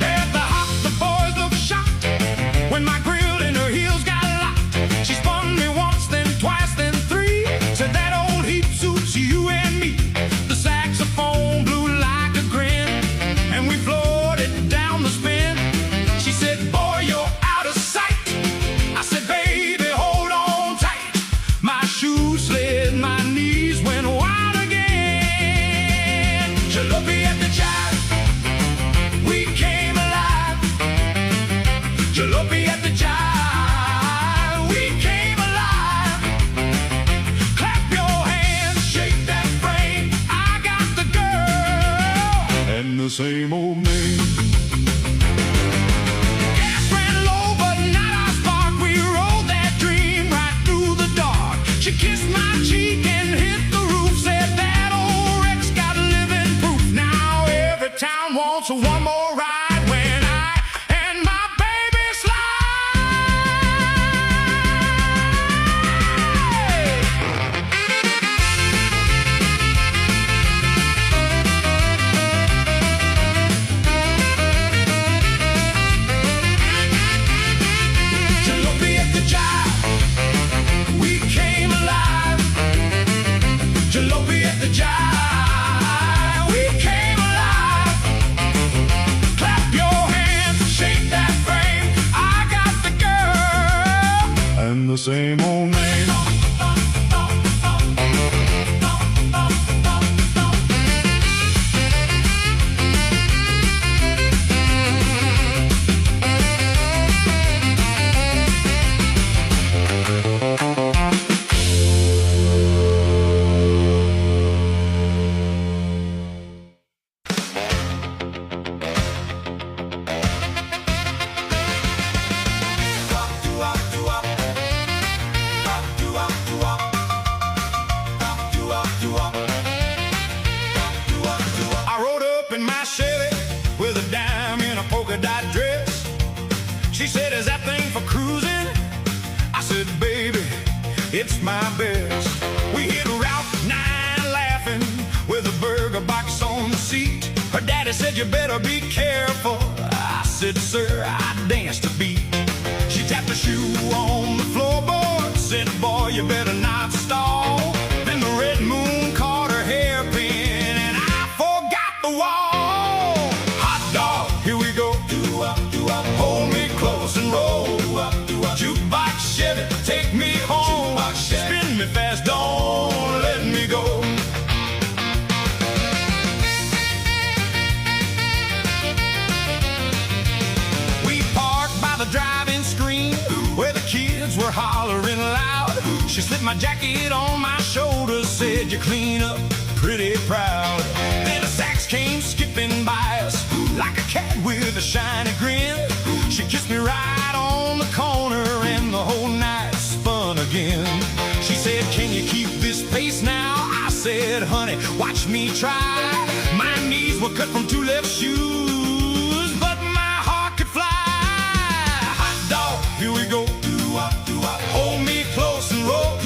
At the hop, the boys looked shocked when my grill and her heels got locked. She spun me once, then twice, then three. Said that old heap suits you and me. The saxophone blew like a grin, and we floated down the spin. She said, boy, you're out of sight. I said, baby, hold on tight. My shoes slid, my knees went wild again. Jalopy at the jive, we came alive. Jalopy at the jive, we came alive. Clap your hands, shake that frame. I got the girl and the same old name. Gas ran low, but not our spark. We rode that dream right through the dark. She kissed my cheek and hit the roof. Said that old wreck's got living proof. Now every town wants one more ride when I and my baby Jalopy at the jive, we came alive. Jalopy at the jive, we came alive. Clap your hands, shake that frame. I got the girl and the same old name. I rode up in my Chevy with a dime in a polka dot dress. She said, is that thing for cruising? I said, baby, it's my best. We hit Route 9 laughing with a burger box on the seat. Her daddy said, you better be careful. I said, sir, I danced a beat. She tapped a shoe on the floorboard, said, boy, you better not stall. Then the red moon caught her hairpin, and I forgot the wall. Hot dog, here we go. Hold me close and roll. Jukebox Chevy, take me home. Spin me fast, don't let me go. We parked by the drive-in screen where the kids were hollering loud. She slipped my jacket on my shoulders, said, you clean up pretty proud. Then a sax came skipping by us like a cat with a shiny grin. She kissed me right on the corner, and the whole night spun again. She said, can you keep this pace now? I said, honey, watch me try. My knees were cut from two left shoes, but my heart could fly. Hot dog, here we go. Hold me close and roll.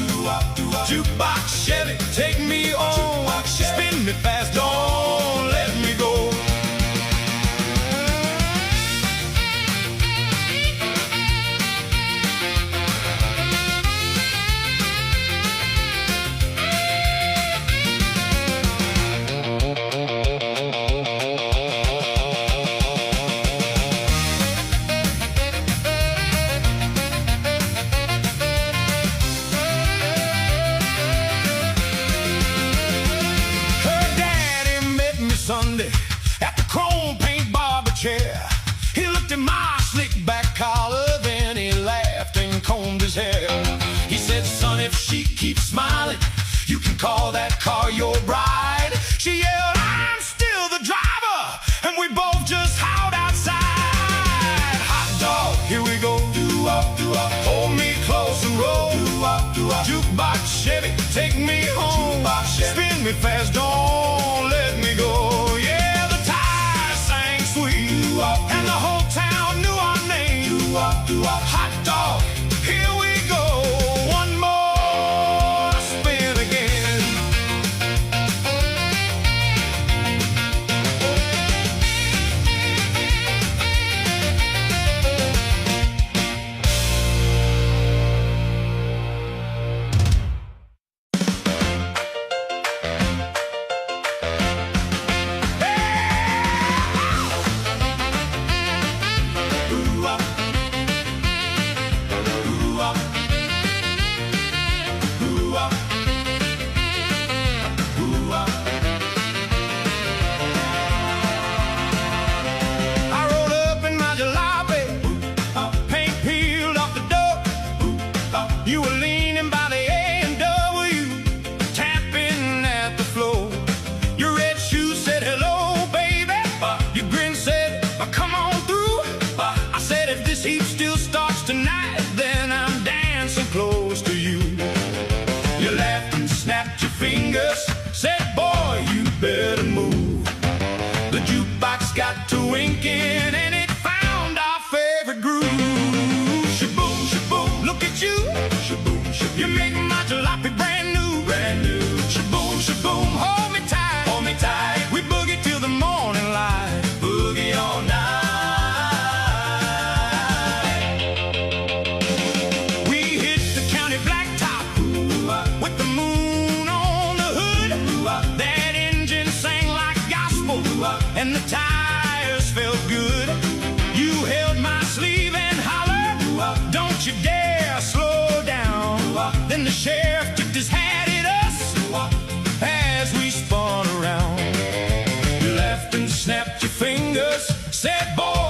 Jukebox Chevy, take me on. Spin me fast, don't let me go. Sunday at the chrome paint barber chair. He looked at my slick back collar, then he laughed and combed his hair. He said, son, if she keeps smiling, you can call that car your bride. She yelled, I'm still the driver, and we both just howled outside. Hot dog, here we go. Hold me close and roll. Jukebox Chevy, take me home. Spin me fast, don't let me go. Yeah, the tires sang sweet, and the whole town knew our name. Hot dog, here we go. One more spin again. clock's got to winking, and it found our favorite groove. Shaboom, shaboom, look at you. Shaboom, shaboom, you make my jalopy brand new, brand new. Shaboom, shaboom, hold me tight, hold me tight. We boogie till the morning light, boogie all night. We hit the county blacktop with the moon on the hood. That engine sang like gospel, and the tires felt good. You held my sleeve and hollered, don't you dare slow down. Then the sheriff tipped his hat at us as we spun around. You laughed and snapped your fingers, said, boy,